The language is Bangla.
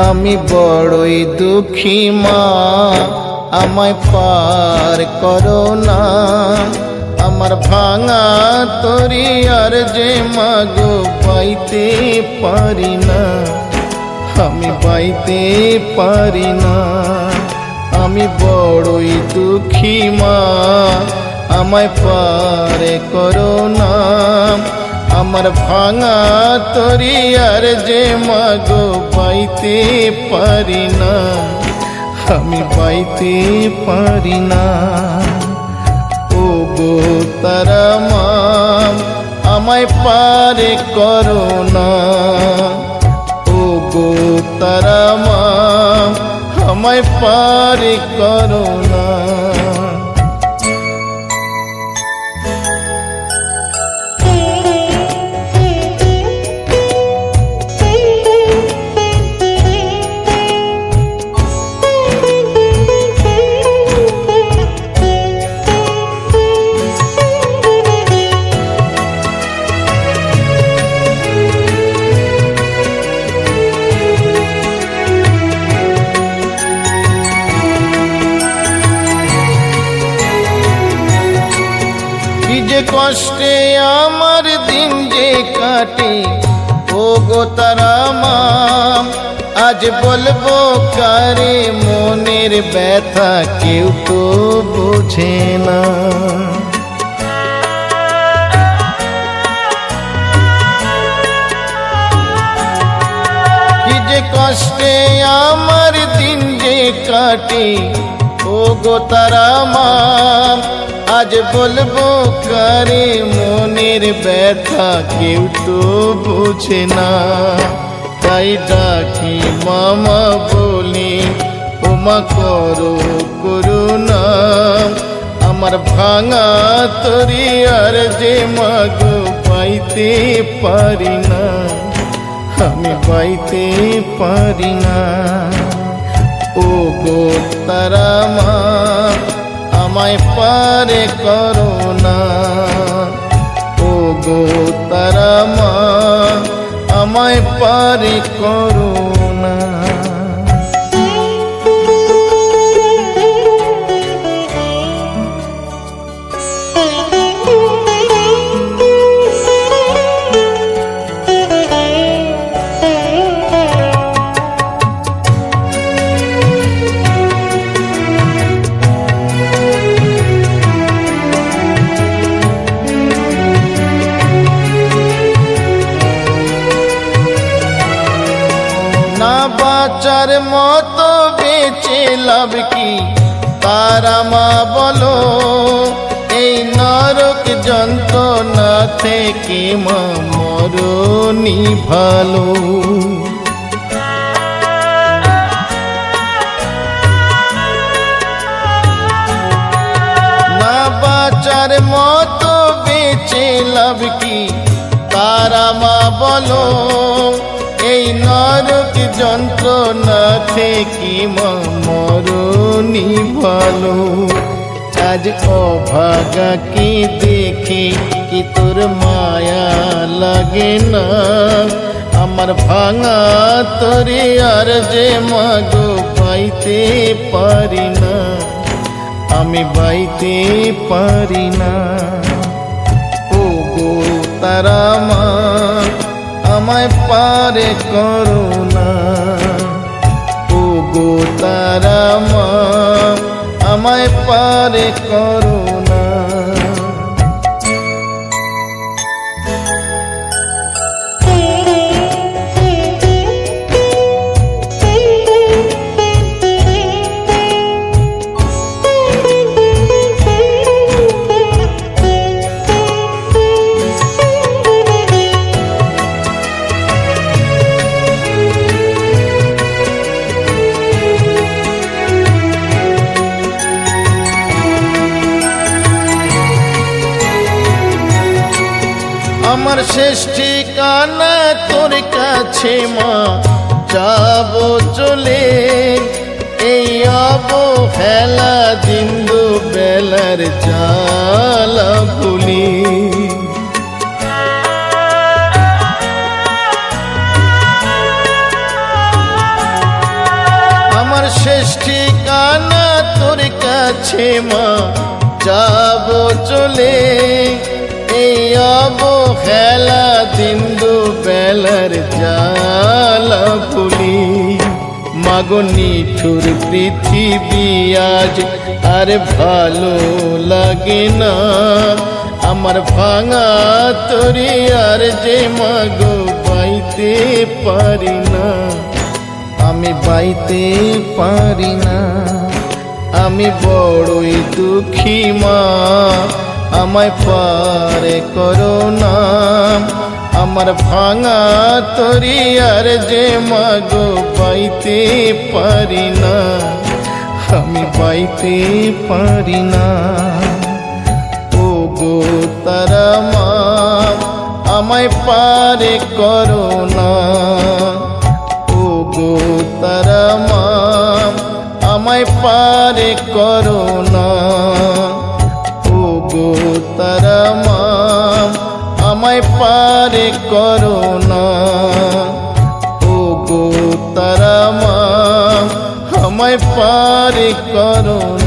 আমি বড়ই দুঃখী মা, আমায় পার করো না। আমার ভাঙা তরি আর যে মাগো পাইতে পারি না, আমি পাইতে পারি না। আমি বড়ই দুঃখী মা, আমায় পার করো না। আমার ভাঙা তরি আর যে মাগো পাইতে পারি না, আমি পাইতে পারি না। ও গো তারা মা, আমায় পার করো না। ও গো তারা মা, আমায় পার করো না। যে কষ্টে আমার দিন যে কাটে, ও গো তারা মা, আজ বলবো কারে মনের ব্যথা, কেউ তো বোঝে না। কি যে কষ্টে আমার দিন যে কাটে, ও গো তারা মা, আজ বলবো কারে মনের ব্যথা, কেউ তো বোঝে না। তাই ডাকি মামা বলি, ওমা করো করুণা। আমার ভাঙা তরি আর যে মাগো পাইতে পারি না, আমি পাইতে পারি না। ও গো তারা মা, আমায় পার করো না। ও গো তারা মা, আমায় পার করো না। বাঁচার মতো বেঁচে লাভ কি তারা মা বলো, এই নরক যন্ত্রণা থেকে মা মরণই ভালো। না বাঁচার মতো বেঁচে লাভ কি তারা মা বলো, এই নরক যন্ত্রণা থেকে মা মরণই ভালো। আজ অভাগা কি দেখি কি তোর মায়া লাগে না। আমার ভাঙা তরি আর যে মাগো পাইতে পারি না, আমি পাইতে পারি না। ও গো তারা মা, আমায় পার করো না। ও গো তারা মা, আমায় পার করো না। আমার শেষ ঠিকানা তোর কাছে মা, যাব চলে এই অবহেলা দিন দুবেলার জ্বালা ভুলি। ঠিকানা তোর কাছে মা যাব চলে এই অবহেলা দিন দুবেলার জ্বালা ভুলি মাগো নিঠুর পৃথিবী আজ আর ভালো লাগে না আমার ভাঙা তরি আর যে মাগো বাইতে পারি না আমি বাইতে পারি না আমি বড়ই দুঃখী মা আমায় পারে করো না আমার ভাঙা তরি আর যে মাগো বাইতে পারি না আমি বাইতে পারি না ও গো তারা মা আমায় পারে করো না ও গো তারা মা আমায় পারে করো না ও গো তারা মা আমায় পারে করো না ও গো তারা মা আমায় পারে করো না।